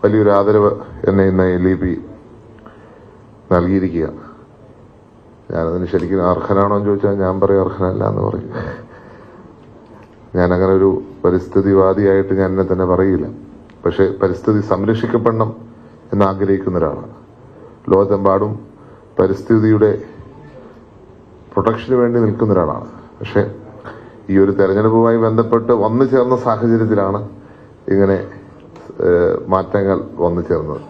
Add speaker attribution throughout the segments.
Speaker 1: വലിയൊരു ആദരവ് എന്നെ ഇന്ന് LEP നൽകിയിരിക്കുക. ഞാനതിന് ശരിക്കും അർഹനാണോ എന്ന് ചോദിച്ചാൽ ഞാൻ പറയും അർഹനല്ല എന്ന് പറയും. ഞാനങ്ങനെ ഒരു പരിസ്ഥിതിവാദിയായിട്ട് ഞാൻ എന്നെ തന്നെ പറയില്ല. പക്ഷെ പരിസ്ഥിതി സംരക്ഷിക്കപ്പെടണം എന്ന് ആഗ്രഹിക്കുന്ന ഒരാളാണ്. ലോകത്തെമ്പാടും പരിസ്ഥിതിയുടെ പ്രൊട്ടക്ഷന് വേണ്ടി നിൽക്കുന്ന ഒരാളാണ്. പക്ഷെ ഈ ഒരു തെരഞ്ഞെടുപ്പുമായി ബന്ധപ്പെട്ട് വന്നു ചേർന്ന സാഹചര്യത്തിലാണ് ഇങ്ങനെ മാറ്റങ്ങൾ വന്നു ചേർന്നത്.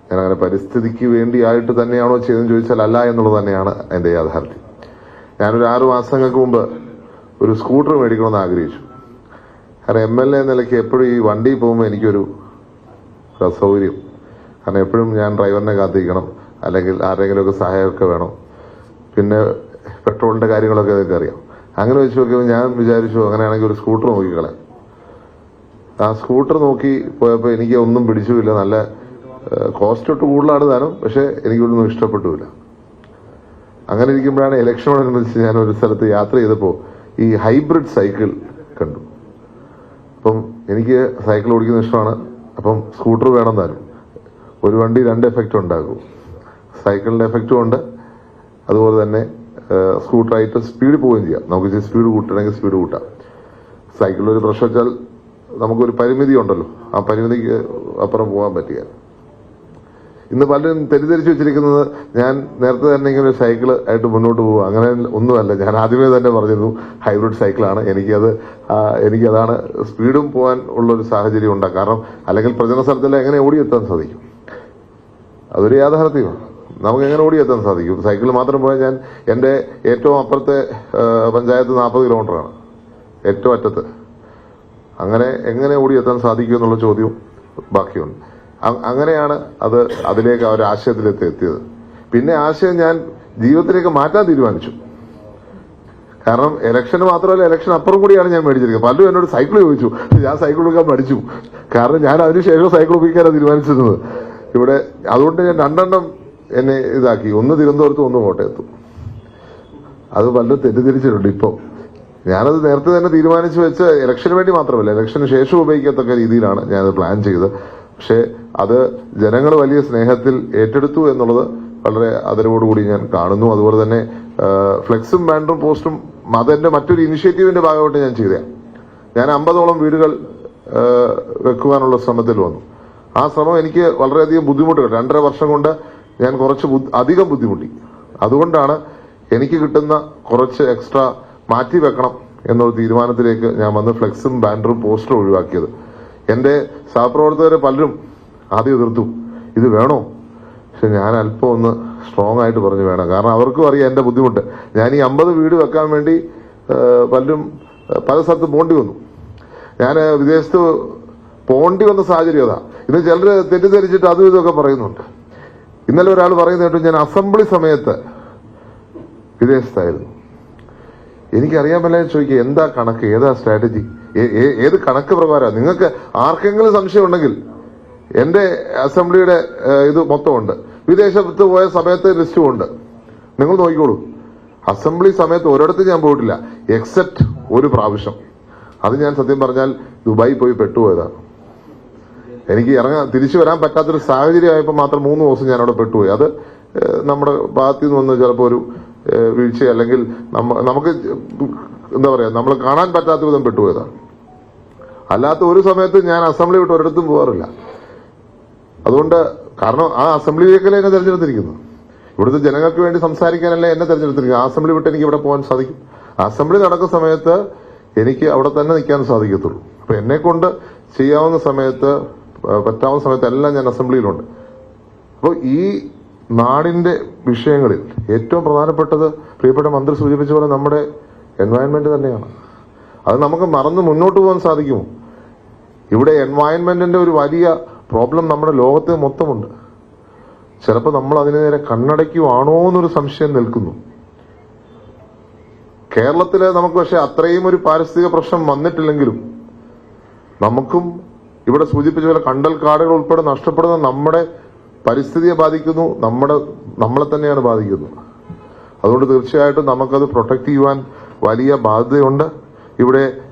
Speaker 1: ഞാനങ്ങനെ പരിസ്ഥിതിക്ക് വേണ്ടിയായിട്ട് തന്നെയാണോ ചെയ്തതെന്ന് ചോദിച്ചാൽ അല്ല എന്നുള്ളത് തന്നെയാണ് എന്റെ യാഥാർത്ഥ്യം. ഞാനൊരു 6 മാസങ്ങൾക്ക് മുമ്പ് ഒരു സ്കൂട്ടർ മേടിക്കണമെന്ന് ആഗ്രഹിച്ചു. കാരണം MLA നിലയ്ക്ക് എപ്പോഴും ഈ വണ്ടി പോകുമ്പോൾ എനിക്കൊരു അസൗകര്യം. കാരണം എപ്പോഴും ഞാൻ ഡ്രൈവറിനെ കാത്തിരിക്കണം, അല്ലെങ്കിൽ ആരെങ്കിലുമൊക്കെ സഹായമൊക്കെ വേണം. പിന്നെ പെട്രോളിന്റെ കാര്യങ്ങളൊക്കെ അതൊക്കെ അറിയാം. അങ്ങനെ വെച്ച് നോക്കിയപ്പോൾ ഞാൻ വിചാരിച്ചു അങ്ങനെയാണെങ്കിൽ ഒരു സ്കൂട്ടർ നോക്കിക്കളയാം. ആ സ്കൂട്ടർ നോക്കി പോയപ്പോൾ എനിക്ക് ഒന്നും പിടിച്ചുമില്ല. നല്ല കോസ്റ്റ് ഒട്ട് കൂടുതലാണ് താനും, പക്ഷെ എനിക്കൊന്നും ഇഷ്ടപ്പെട്ടുമില്ല. അങ്ങനെ ഇരിക്കുമ്പോഴാണ് ഇലക്ഷനോടനുബന്ധിച്ച് ഞാൻ ഒരു സ്ഥലത്ത് യാത്ര ചെയ്തപ്പോൾ ഈ ഹൈബ്രിഡ് സൈക്കിൾ കണ്ടു. അപ്പം എനിക്ക് സൈക്കിൾ ഓടിക്കുന്ന ഇഷ്ടമാണ്. അപ്പം സ്കൂട്ടർ വേണം താനും. ഒരു വണ്ടി 2 എഫക്റ്റ് ഉണ്ടാകും. സൈക്കിളിന്റെ എഫക്റ്റും ഉണ്ട്, അതുപോലെ തന്നെ സ്കൂട്ടറായിട്ട് സ്പീഡ് പോവുകയും ചെയ്യാം. നമുക്ക് സ്പീഡ് കൂട്ടണമെങ്കിൽ സ്പീഡ് കൂട്ടാം. സൈക്കിളിൽ ഒരു പ്രശ്നം വെച്ചാൽ നമുക്കൊരു പരിമിതി ഉണ്ടല്ലോ, ആ പരിമിതിക്ക് അപ്പുറം പോകാൻ പറ്റില്ല. ഇന്ന് പലരും തെറ്റിദ്ധരിച്ചു വെച്ചിരിക്കുന്നത് ഞാൻ നേരത്തെ തന്നെ ഇങ്ങനെ ഒരു സൈക്കിൾ ആയിട്ട് മുന്നോട്ട് പോകുക, അങ്ങനെ ഒന്നുമല്ല. ഞാൻ ആദ്യമേ തന്നെ പറഞ്ഞിരുന്നു ഹൈബ്രിഡ് സൈക്കിളാണ്. എനിക്കതാണ് സ്പീഡും പോകാൻ ഉള്ളൊരു സാഹചര്യം ഉണ്ടാകും. കാരണം അല്ലെങ്കിൽ പ്രചരണ സ്ഥലത്തെല്ലാം എങ്ങനെ ഓടിയെത്താൻ സാധിക്കും? അതൊരു യാഥാർത്ഥ്യമാണ്. നമുക്ക് എങ്ങനെ ഓടിയെത്താൻ സാധിക്കും? സൈക്കിൾ മാത്രം പോയാൽ ഞാൻ എന്റെ ഏറ്റവും അപ്പുറത്തെ പഞ്ചായത്ത് 40 കിലോമീറ്ററാണ്, ഏറ്റവും അറ്റത്ത്. അങ്ങനെ എങ്ങനെ ഓടിയെത്താൻ സാധിക്കും എന്നുള്ള ചോദ്യവും ബാക്കിയുണ്ട്. അങ്ങനെയാണ് അതിലേക്ക് ആ ഒരു ആശയത്തിലേക്ക് എത്തിയത്. പിന്നെ ആശയം ഞാൻ ജീവിതത്തിലേക്ക് മാറ്റാൻ തീരുമാനിച്ചു. കാരണം ഇലക്ഷന് മാത്രമല്ല, ഇലക്ഷൻ അപ്പുറം കൂടിയാണ് ഞാൻ മേടിച്ചിരിക്കുന്നത്. പലരും എന്നോട് സൈക്കിൾ ചോദിച്ചു. ഞാൻ സൈക്കിൾ ഉപയോഗിക്കാൻ പഠിച്ചു. കാരണം ഞാൻ അതിനുശേഷം സൈക്കിൾ ഉപയോഗിക്കാനാണ് തീരുമാനിച്ചിരുന്നത് ഇവിടെ. അതുകൊണ്ട് ഞാൻ 2 എണ്ണം എന്നെ ഇതാക്കി. ഒന്ന് തിരുവനന്തപുരത്തും ഒന്ന് കോട്ടയത്തും. അത് പലരും തെറ്റിദ്ധരിച്ചിട്ടുണ്ട്. ഇപ്പോൾ ഞാനത് നേരത്തെ തന്നെ തീരുമാനിച്ചു വെച്ച് ഇലക്ഷന് വേണ്ടി മാത്രമല്ല, ഇലക്ഷന് ശേഷം ഉപയോഗിക്കത്തക്ക രീതിയിലാണ് ഞാനത് പ്ലാൻ ചെയ്തത്. പക്ഷെ അത് ജനങ്ങൾ വലിയ സ്നേഹത്തിൽ ഏറ്റെടുത്തു എന്നുള്ളത് വളരെ ആദരവോടുകൂടി ഞാൻ കാണുന്നു. അതുപോലെ തന്നെ ഫ്ലെക്സും ബാനറും പോസ്റ്റും അതെന്റെ മറ്റൊരു ഇനിഷ്യേറ്റീവിന്റെ ഭാഗമായിട്ട് ഞാൻ ചെയ്തതാണ്. ഞാൻ 50ഓളം വീടുകൾ വെക്കുവാനുള്ള ശ്രമത്തിൽ വന്നു. ആ ശ്രമം എനിക്ക് വളരെയധികം ബുദ്ധിമുട്ടുകൾ 2.5 വർഷം കൊണ്ട് ഞാൻ കുറച്ച് അധികം ബുദ്ധിമുട്ടി. അതുകൊണ്ടാണ് എനിക്ക് കിട്ടുന്ന കുറച്ച് എക്സ്ട്രാ മാറ്റി വെക്കണം എന്നൊരു തീരുമാനത്തിലേക്ക് ഞാൻ വന്ന് ഫ്ലെക്സും ബാനറും പോസ്റ്ററും ഒഴിവാക്കിയത്. എന്റെ സഹപ്രവർത്തകരെ പലരും ആദ്യം എതിർത്തു, ഇത് വേണോ? പക്ഷെ ഞാൻ അല്പം ഒന്ന് സ്ട്രോങ് ആയിട്ട് പറഞ്ഞു വേണം. കാരണം അവർക്കും അറിയാം എന്റെ ബുദ്ധിമുട്ട്. ഞാൻ ഈ 50 വീട് വെക്കാൻ വേണ്ടി പലരും പല സ്ഥലത്ത് പോണ്ടി വന്നു. ഞാൻ വിദേശത്ത് പോണ്ടി വന്ന സാഹചര്യം അതാ. ഇന്ന് ചിലർ തെറ്റിദ്ധരിച്ചിട്ട് അതും ഇതൊക്കെ പറയുന്നുണ്ട്. ഇന്നലെ ഒരാൾ പറയുന്ന കേട്ടു, ഞാൻ അസംബ്ലി സമയത്ത് വിദേശത്തായിരുന്നു. എനിക്കറിയാൻ പറ്റില്ല. ചോദിക്കുക എന്താ കണക്ക്, ഏതാ സ്ട്രാറ്റജി, ഏത് കണക്ക് പ്രകാരം? നിങ്ങൾക്ക് ആർക്കെങ്കിലും സംശയം ഉണ്ടെങ്കിൽ എന്റെ അസംബ്ലിയുടെ ഇത് മൊത്തമുണ്ട്. വിദേശത്ത് പോയ സമയത്ത് ലിസ്റ്റും ഉണ്ട്, നിങ്ങൾ നോക്കിക്കോളൂ. അസംബ്ലി സമയത്ത് ഒരിടത്ത് ഞാൻ പോയിട്ടില്ല, എക്സെപ്റ്റ് ഒരു പ്രാവശ്യം. അത് ഞാൻ സത്യം പറഞ്ഞാൽ ദുബായി പോയി പെട്ടുപോയതാണ്. എനിക്ക് തിരിച്ചു വരാൻ പറ്റാത്തൊരു സാഹചര്യമായപ്പോൾ മാത്രം 3 ദിവസം ഞാൻ അവിടെ പെട്ടുപോയി. അത് നമ്മുടെ ഭാഗത്തു നിന്ന് വന്ന് ചിലപ്പോൾ ഒരു വീഴ്ച, അല്ലെങ്കിൽ നമുക്ക് എന്താ പറയാ, നമ്മൾ കാണാൻ പറ്റാത്ത വിധം പെട്ടുപോയതാണ്. അല്ലാത്ത ഒരു സമയത്ത് ഞാൻ അസംബ്ലി വിട്ട് ഒരിടത്തും പോകാറില്ല. അതുകൊണ്ട് കാരണം ആ അസംബ്ലിയിലേക്കല്ലേ എന്നെ തെരഞ്ഞെടുത്തിരിക്കുന്നു. ഇവിടുത്തെ ജനങ്ങൾക്ക് വേണ്ടി സംസാരിക്കാനല്ലേ എന്നെ തെരഞ്ഞെടുത്തിരിക്കുന്നത്. ആ അസംബ്ലി വിട്ട് എനിക്ക് ഇവിടെ പോകാൻ സാധിക്കും. അസംബ്ലി നടക്കുന്ന സമയത്ത് എനിക്ക് അവിടെ തന്നെ നിൽക്കാൻ സാധിക്കത്തുള്ളൂ. അപ്പൊ എന്നെ കൊണ്ട് ചെയ്യാവുന്ന സമയത്ത്, പറ്റാവുന്ന സമയത്ത് എല്ലാം ഞാൻ അസംബ്ലിയിലുണ്ട്. അപ്പോൾ ഈ നാടിന്റെ വിഷയങ്ങളിൽ ഏറ്റവും പ്രധാനപ്പെട്ടത് പ്രിയപ്പെട്ട മന്ത്രി സൂചിപ്പിച്ച പോലെ നമ്മുടെ എൻവയൺമെന്റ് തന്നെയാണ്. അത് നമുക്ക് മറന്ന് മുന്നോട്ട് പോകാൻ സാധിക്കുമോ? ഇവിടെ എൻവയൺമെന്റിന്റെ ഒരു വലിയ പ്രോബ്ലം നമ്മുടെ ലോകത്ത് മൊത്തമുണ്ട്. ചിലപ്പോൾ നമ്മൾ അതിന് നേരെ കണ്ണടയ്ക്കുവാണോ എന്നൊരു സംശയം നിൽക്കുന്നു. കേരളത്തില് നമുക്ക് പക്ഷെ അത്രയും ഒരു പാരിസ്ഥിതിക പ്രശ്നം വന്നിട്ടില്ലെങ്കിലും നമുക്കും ഇവിടെ സൂചിപ്പിച്ച പോലെ കണ്ടൽ കാടുകൾ ഉൾപ്പെടെ നഷ്ടപ്പെടുന്ന നമ്മുടെ പരിസ്ഥിതിയെ ബാധിക്കുന്നു, നമ്മളെ തന്നെയാണ് ബാധിക്കുന്നത്. അതുകൊണ്ട് തീർച്ചയായിട്ടും നമുക്കത് പ്രൊട്ടക്ട് ചെയ്യുവാൻ വലിയ ബാധ്യതയുണ്ട്. ഇവിടെ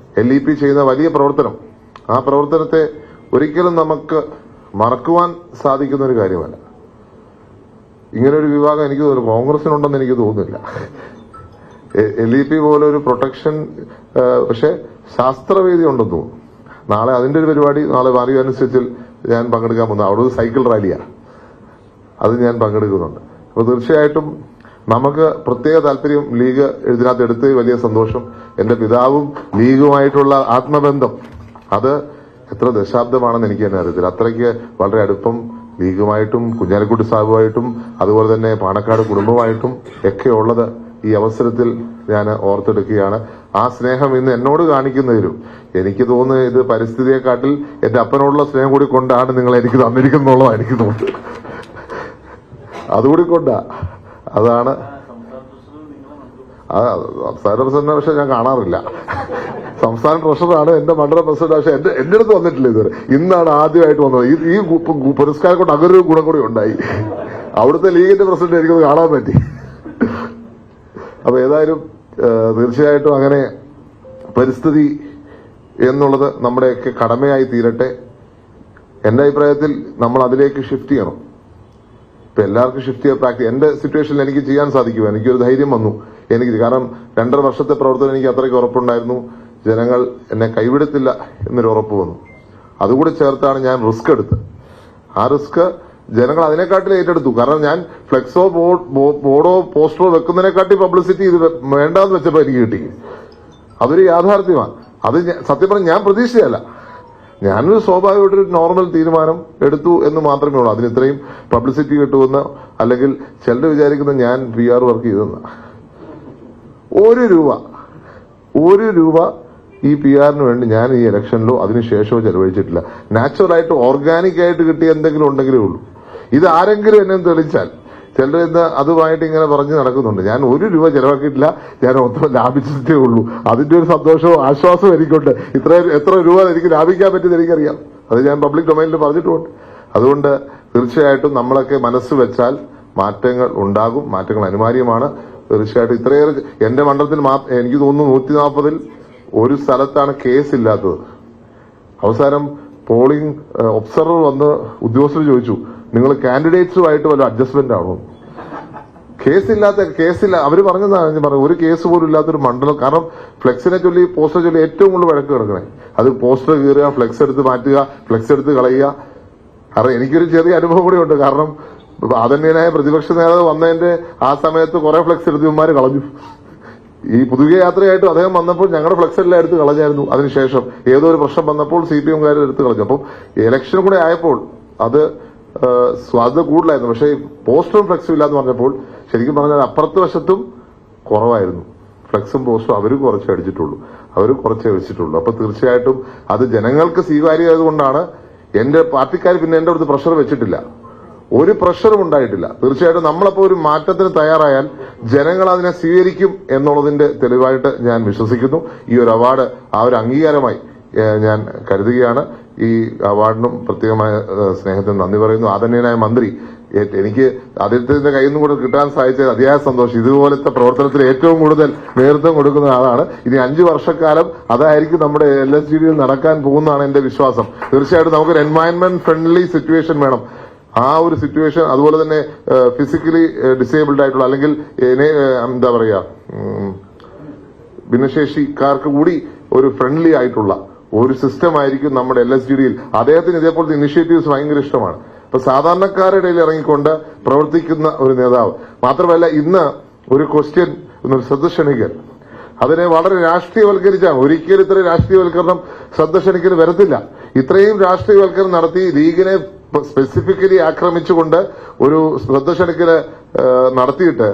Speaker 1: LEP ചെയ്യുന്ന വലിയ പ്രവർത്തനം, ആ പ്രവർത്തനത്തെ ഒരിക്കലും നമുക്ക് മറക്കുവാൻ സാധിക്കുന്ന ഒരു കാര്യമല്ല. ഇങ്ങനെ ഒരു വിഭാഗം എനിക്ക് തോന്നുന്നു കോൺഗ്രസിനുണ്ടെന്ന് എനിക്ക് തോന്നുന്നില്ല. LEP പോലെ ഒരു പ്രൊട്ടക്ഷൻ, പക്ഷെ ശാസ്ത്രവേദി ഉണ്ടെന്ന് തോന്നുന്നു. നാളെ അതിന്റെ ഒരു പരിപാടി, നാളെ മാറിയനുസരിച്ച് ഞാൻ പങ്കെടുക്കാൻ പോകുന്നു. അവിടെ ഒരു സൈക്കിൾ റാലിയാണ്, അത് ഞാൻ പങ്കെടുക്കുന്നുണ്ട്. അപ്പൊ തീർച്ചയായിട്ടും നമുക്ക് പ്രത്യേക താല്പര്യം ലീഗ് ഇതിനകത്ത് എടുത്ത് വലിയ സന്തോഷം. എന്റെ പിതാവും ലീഗുമായിട്ടുള്ള ആത്മബന്ധം അത് എത്ര ദശാബ്ദമാണെന്ന് എനിക്ക് തന്നെ അറിയത്തില്ല. അത്രയ്ക്ക് വളരെ അടുപ്പം ലീഗുമായിട്ടും കുഞ്ഞാലിക്കുട്ടി സാഹിബുമായിട്ടും അതുപോലെ തന്നെ പാണക്കാട് കുടുംബമായിട്ടും ഒക്കെ ഉള്ളത് ഈ അവസരത്തിൽ ഞാൻ ഓർത്തെടുക്കുകയാണ്. ആ സ്നേഹം ഇന്ന് എന്നോട് കാണിക്കുന്നതിലും എനിക്ക് തോന്നുന്നത് ഇത് പരിസ്ഥിതിയെക്കാട്ടിൽ എന്റെ അപ്പനോടുള്ള സ്നേഹം കൂടി കൊണ്ടാണ് നിങ്ങൾ എനിക്ക് തന്നിരിക്കുന്നുള്ളതാണ് എനിക്ക് തോന്നുന്നത്. അതുകൂടി കൊണ്ടാ. അതാണ് സംസ്ഥാന പ്രസിഡന്റ്. പക്ഷെ ഞാൻ കാണാറില്ല. സംസ്ഥാന ട്രഷറാണ് എന്റെ മണ്ഡലം പ്രസിഡന്റ്. പക്ഷെ എന്റെ അടുത്ത് വന്നിട്ടില്ല ഇതുവരെ. ഇന്നാണ് ആദ്യമായിട്ട് വന്നത്. ഈ പുരസ്കാരം കൊണ്ട് അങ്ങനെ ഒരു ഗുണം കൂടി ഉണ്ടായി. അവിടുത്തെ ലീഗിന്റെ പ്രസിഡന്റ് എനിക്കത് കാണാൻ പറ്റി. അപ്പൊ ഏതായാലും തീർച്ചയായിട്ടും അങ്ങനെ പരിസ്ഥിതി എന്നുള്ളത് നമ്മുടെയൊക്കെ കടമയായി തീരട്ടെ. എന്റെ അഭിപ്രായത്തിൽ നമ്മൾ അതിലേക്ക് ഷിഫ്റ്റ് ചെയ്യണം. ഇപ്പൊ എല്ലാവർക്കും ഷിഫ്റ്റ് ചെയ്യാൻ പ്രാക്ടീസ്. എന്റെ സിറ്റുവേഷനിൽ എനിക്ക് ചെയ്യാൻ സാധിക്കും. എനിക്കൊരു ധൈര്യം വന്നു. എനിക്ക് കാരണം 2.5 വർഷത്തെ പ്രവർത്തനം എനിക്ക് അത്രയ്ക്ക് ഉറപ്പുണ്ടായിരുന്നു. ജനങ്ങൾ എന്നെ കൈവിടത്തില്ല എന്നൊരു ഉറപ്പ് വന്നു. അതുകൂടി ചേർത്താണ് ഞാൻ റിസ്ക് എടുത്തത്. ആ റിസ്ക് ജനങ്ങൾ അതിനെക്കാട്ടിൽ ഏറ്റെടുത്തു. കാരണം ഞാൻ ഫ്ലെക്സോ ബോർഡോ പോസ്റ്ററോ വെക്കുന്നതിനെക്കാട്ടി പബ്ലിസിറ്റി ഇത് വേണ്ടാന്ന് വെച്ചപ്പോ എനിക്ക് കിട്ടി. അതൊരു യാഥാർത്ഥ്യമാണ്. അത് സത്യം പറഞ്ഞാൽ ഞാൻ പ്രതീക്ഷിച്ചതല്ല. ഞാനൊരു സ്വാഭാവികമായിട്ടൊരു നോർമൽ തീരുമാനം എടുത്തു എന്ന് മാത്രമേ ഉള്ളൂ. അതിന് ഇത്രയും പബ്ലിസിറ്റി കിട്ടുമെന്ന്, അല്ലെങ്കിൽ ചിലർ വിചാരിക്കുന്ന ഞാൻ PR വർക്ക് ചെയ്തെന്ന. ഒരു രൂപ ഈ PR വേണ്ടി ഞാൻ ഈ ഇലക്ഷനിലോ അതിനുശേഷമോ ചെലവഴിച്ചിട്ടില്ല. നാച്ചുറലായിട്ട് ഓർഗാനിക് ആയിട്ട് കിട്ടിയ എന്തെങ്കിലും ഉണ്ടെങ്കിലേ ഉള്ളൂ. ഇത് ആരെങ്കിലും എന്നെ തെളിയിച്ചാൽ, ചിലർ ഇന്ന് അതുമായിട്ട് ഇങ്ങനെ പറഞ്ഞ് നടക്കുന്നുണ്ട്. ഞാൻ 1 രൂപ ചെലവാക്കിയിട്ടില്ല, ഞാൻ മൊത്തം ലാഭിച്ചിട്ടേ ഉള്ളൂ. അതിന്റെ ഒരു സന്തോഷവും ആശ്വാസവും എനിക്കുണ്ട്. എത്ര രൂപ എനിക്ക് ലാഭിക്കാൻ പറ്റിയെന്ന് എനിക്കറിയാം. അത് ഞാൻ പബ്ലിക് ഡൊമൈനിൽ പറഞ്ഞിട്ടുമുണ്ട്. അതുകൊണ്ട് തീർച്ചയായിട്ടും നമ്മളൊക്കെ മനസ്സ് വെച്ചാൽ മാറ്റങ്ങൾ ഉണ്ടാകും. മാറ്റങ്ങൾ അനിവാര്യമാണ്. തീർച്ചയായിട്ടും ഇത്രയേറെ എന്റെ മണ്ഡലത്തിൽ എനിക്ക് തോന്നുന്നു 140-ൽ ഒരു സ്ഥലത്താണ് കേസില്ലാത്തത്. അവസാനം പോളിംഗ് ഒബ്സർവർ വന്ന് ഉദ്യോഗസ്ഥർ ചോദിച്ചു, നിങ്ങൾ കാൻഡിഡേറ്റ്സുമായിട്ട് വല്ല അഡ്ജസ്റ്റ്മെന്റ് ആണോ? കേസില്ല അവര് പറഞ്ഞതാണ്. ഞാൻ പറഞ്ഞു, ഒരു കേസ് പോലും ഇല്ലാത്തൊരു മണ്ഡലം. കാരണം ഫ്ലെക്സിനെ ചൊല്ലി പോസ്റ്റർ ചൊല്ലി ഏറ്റവും കൂടുതൽ വഴക്ക് കിടക്കണേ. അത് പോസ്റ്റർ കീറുക, ഫ്ലെക്സ് എടുത്ത് മാറ്റുക, ഫ്ലെക്സ് എടുത്ത് കളയുക. കാരണം എനിക്കൊരു ചെറിയ അനുഭവം കൂടി ഉണ്ട്. കാരണം ആദരണീയനായ പ്രതിപക്ഷ നേതാവ് വന്നതിന്റെ ആ സമയത്ത് കുറെ ഫ്ലെക്സ് എടുത്ത് ഇവന്മാര് കളഞ്ഞു. ഈ പുതുകിയ യാത്രയായിട്ട് അദ്ദേഹം വന്നപ്പോൾ ഞങ്ങളുടെ ഫ്ലെക്സ് എല്ലാം എടുത്ത് കളഞ്ഞായിരുന്നു. അതിനുശേഷം ഏതോ ഒരു പ്രശ്നം വന്നപ്പോൾ CPM-കാർ എടുത്ത് കളഞ്ഞു. അപ്പം ഇലക്ഷൻ കൂടെ ആയപ്പോൾ അത് സ്വാധീനം കൂടുതലായിരുന്നു. പക്ഷേ പോസ്റ്ററും ഫ്ലെക്സും ഇല്ലാന്ന് പറഞ്ഞപ്പോൾ ശരിക്കും പറഞ്ഞാൽ അപ്പുറത്തെ വശത്തും കുറവായിരുന്നു. ഫ്ലെക്സും പോസ്റ്ററും അവർ കുറച്ചേ അടിച്ചിട്ടുള്ളൂ, അവർ കുറച്ചേ വെച്ചിട്ടുള്ളൂ. അപ്പൊ തീർച്ചയായിട്ടും അത് ജനങ്ങൾക്ക് സ്വീകാര്യമായതുകൊണ്ടാണ്. എന്റെ പാർട്ടിക്കാർ പിന്നെ എന്റെ അടുത്ത് പ്രഷർ വെച്ചിട്ടില്ല, ഒരു പ്രഷറും ഉണ്ടായിട്ടില്ല. തീർച്ചയായിട്ടും നമ്മളപ്പോ ഒരു മാറ്റത്തിന് തയ്യാറായാൽ ജനങ്ങൾ അതിനെ സ്വീകരിക്കും എന്നുള്ളതിന്റെ തെളിവായിട്ട് ഞാൻ വിശ്വസിക്കുന്നു. ഈ ഒരു അവാർഡ് ആ ഒരു അംഗീകാരമായി ഞാൻ കരുതുകയാണ്. ഈ അവാർഡിനും പ്രത്യേകമായ സ്നേഹത്തിന് നന്ദി പറയുന്നു. ആദരണീയനായ മന്ത്രി, എനിക്ക് അദ്ദേഹത്തിന്റെ കയ്യിൽ നിന്നും കൂടെ കിട്ടാൻ സാധിച്ചത് അതിയായ സന്തോഷം. ഇതുപോലത്തെ പ്രവർത്തനത്തിൽ ഏറ്റവും കൂടുതൽ നേതൃത്വം കൊടുക്കുന്ന ആളാണ്. ഇനി 5 വർഷക്കാലം അതായിരിക്കും നമ്മുടെ LSGD-യിൽ നടക്കാൻ പോകുന്നതാണ് എന്റെ വിശ്വാസം. തീർച്ചയായിട്ടും നമുക്കൊരു എൻവയൺമെന്റ് ഫ്രണ്ട്ലി സിറ്റുവേഷൻ വേണം. ആ ഒരു സിറ്റുവേഷൻ, അതുപോലെ തന്നെ ഫിസിക്കലി ഡിസേബിൾഡ് ആയിട്ടുള്ള, അല്ലെങ്കിൽ എന്താ പറയാ, ഭിന്നശേഷിക്കാർക്ക് കൂടി ഒരു ഫ്രണ്ട്ലി ആയിട്ടുള്ള ഒരു സിസ്റ്റം ആയിരിക്കും നമ്മുടെ LSGD-യിൽ. അദ്ദേഹത്തിന് ഇതേപോലത്തെ ഇനിഷ്യേറ്റീവ്സ് ഭയങ്കര ഇഷ്ടമാണ്. ഇപ്പൊ സാധാരണക്കാരുടെ ഇടയിൽ ഇറങ്ങിക്കൊണ്ട് പ്രവർത്തിക്കുന്ന ഒരു നേതാവ്. മാത്രമല്ല ഇന്ന് ഒരു ക്വസ്റ്റ്യൻ ശ്രദ്ധ ക്ഷണിക്കൽ, അതിനെ വളരെ രാഷ്ട്രീയവൽക്കരിച്ചാണ്. ഒരിക്കലും ഇത്ര രാഷ്ട്രീയവൽക്കരണം ശ്രദ്ധ ക്ഷണിക്കൽ വരത്തില്ല. ഇത്രയും രാഷ്ട്രീയവൽക്കരണം നടത്തി ലീഗിനെ സ്പെസിഫിക്കലി ആക്രമിച്ചുകൊണ്ട് ഒരു ശ്രദ്ധ ക്ഷണിക്കല് നടത്തിയിട്ട്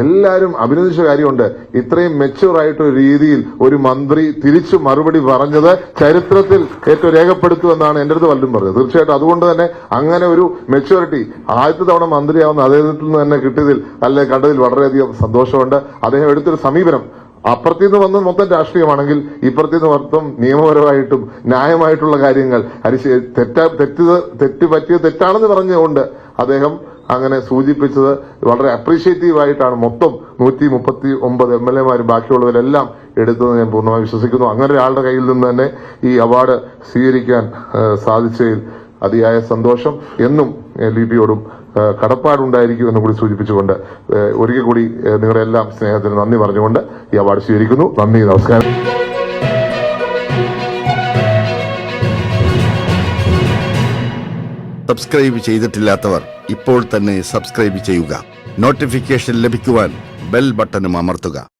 Speaker 1: എല്ലാവരും അഭിനന്ദിച്ച കാര്യമുണ്ട്. ഇത്രയും മെച്യൂർ ആയിട്ടൊരു രീതിയിൽ ഒരു മന്ത്രി തിരിച്ചു മറുപടി പറഞ്ഞത് ചരിത്രത്തിൽ ഏറ്റവും രേഖപ്പെടുത്തുമെന്നാണ് എന്റെ അടുത്ത് പലരും പറഞ്ഞത്. തീർച്ചയായിട്ടും അതുകൊണ്ട് തന്നെ അങ്ങനെ ഒരു മെച്യൂരിറ്റി ആദ്യത്തെ തവണ മന്ത്രിയാവുന്ന അദ്ദേഹത്തിൽ നിന്ന് തന്നെ കിട്ടിയതിൽ കണ്ടതിൽ വളരെയധികം സന്തോഷമുണ്ട്. അദ്ദേഹം എടുത്തൊരു സമീപനം അപ്പുറത്തുനിന്ന് വന്ന് മൊത്തം രാഷ്ട്രീയമാണെങ്കിൽ ഇപ്പുറത്തുനിന്ന് മൊത്തം നിയമപരമായിട്ടും ന്യായമായിട്ടുള്ള കാര്യങ്ങൾ തെറ്റ് പറ്റിയത് തെറ്റാണെന്ന് പറഞ്ഞുകൊണ്ട് അദ്ദേഹം അങ്ങനെ സൂചിപ്പിച്ചത് വളരെ അപ്രീഷിയേറ്റീവ് ആയിട്ടാണ് മൊത്തം 139 MLA-മാരും ബാക്കിയുള്ളവരെല്ലാം എടുത്തതെന്ന് ഞാൻ പൂർണ്ണമായി വിശ്വസിക്കുന്നു. അങ്ങനെ ഒരാളുടെ കയ്യിൽ നിന്ന് തന്നെ ഈ അവാർഡ് സ്വീകരിക്കാൻ സാധിച്ചതിൽ അതിയായ സന്തോഷം. എന്നും LETയോടും കടപ്പാടുണ്ടായിരിക്കും എന്ന് കൂടി സൂചിപ്പിച്ചുകൊണ്ട് ഒരിക്കൽ കൂടി നിങ്ങളുടെ എല്ലാം സ്നേഹത്തിന് നന്ദി പറഞ്ഞുകൊണ്ട് ഈ അവാർഡ് സ്വീകരിക്കുന്നു. നന്ദി, നമസ്കാരം.
Speaker 2: സബ്സ്ക്രൈബ് ചെയ്തിട്ടില്ലാത്തവർ ഇപ്പോൾ തന്നെ സബ്സ്ക്രൈബ് ചെയ്യുക. നോട്ടിഫിക്കേഷൻ ലഭിക്കുവാൻ ബെൽ ബട്ടണും അമർത്തുക.